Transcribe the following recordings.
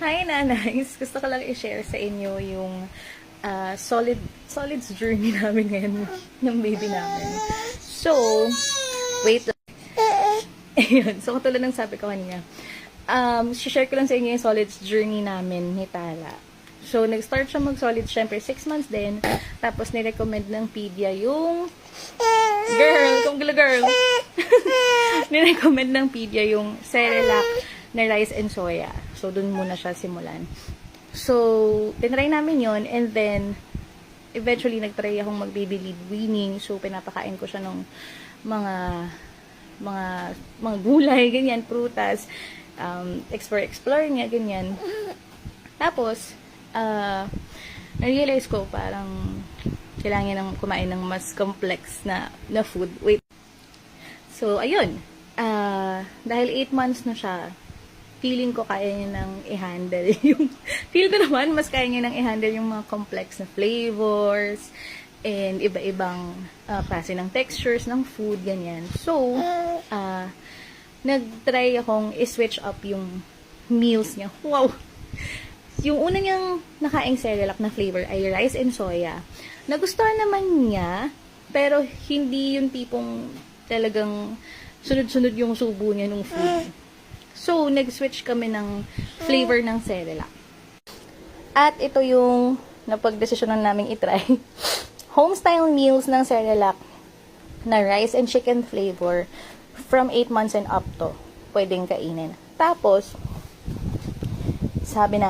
Hi, nanays! Gusto ko lang i-share sa inyo yung solids journey namin ngayon ng baby namin. So, wait lang. Ayun. So, katulad ng sabi ko kanina, share ko lang sa inyo yung solids journey namin ni Tala. So, nag-start siya mag-solids, syempre, 6 months din. Tapos, nirecommend ng pedia yung girl. Nirecommend ng pedia yung Cerelac na rice and soya. So, dun muna siya simulan. So, tinry namin yon, and then, eventually, nagtry akong mag-baby lead weaning. So, pinapakain ko siya ng mga gulay, ganyan, prutas, explore niya, ganyan. Tapos, na-realize ko parang kailangan niya kumain ng mas complex na food. Wait. So, ayun. Dahil 8 months na siya, feeling ko kaya niya nang i-handle yung, feel ko naman, mas kaya niya nang i-handle yung mga complex na flavors, and iba-ibang klase ng textures ng food, ganyan. So, nag-try akong i-switch up yung meals niya. Wow! Yung una niyang nakaing Cerelac na flavor ay rice and soya. Nagustuhan naman niya, pero hindi yung tipong talagang sunod-sunod yung subo niya nung food. So, nag-switch kami ng flavor ng Cerelac. At ito yung napag-desisyonan naming itry. Homestyle meals ng Cerelac na rice and chicken flavor from 8 months and up to. Pwedeng kainin. Tapos, sabi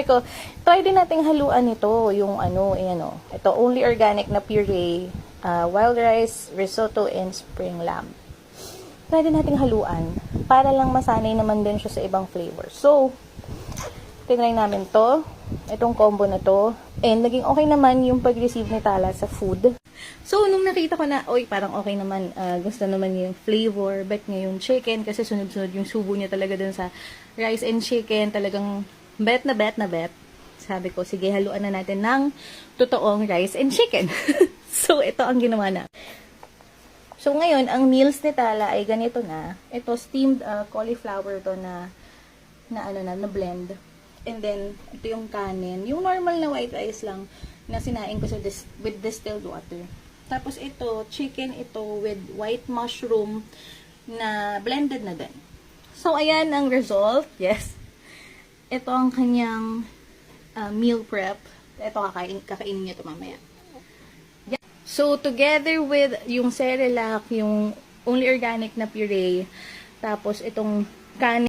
ko, try din nating haluan ito, yung ito, only organic na puree, wild rice, risotto, and spring lamb. Try din nating haluan, para lang masanay naman din siya sa ibang flavor. So, tinry namin to, itong combo na to, and naging okay naman yung pag-receive ni Tala sa food. So, nung nakita ko na, parang okay naman, gusto naman yung flavor, bet niya yung chicken, kasi sunod-sunod yung subo niya talaga dun sa rice and chicken, talagang bet na bet. Sabi ko, sige, haluan na natin ng totoong rice and chicken. So, ito ang ginawa na. So, ngayon, ang meals ni Tala ay ganito na. Ito, steamed cauliflower to na blend. And then, ito yung kanin. Yung normal na white rice lang na sinain ko with distilled water. Tapos ito, chicken ito with white mushroom na blended na din. So, ayan ang result. Yes. Ito ang kanyang meal prep. Ito, kakainin niya ito mamaya. Yeah. So, together with yung Cerelac, yung only organic na puree, tapos itong kanin,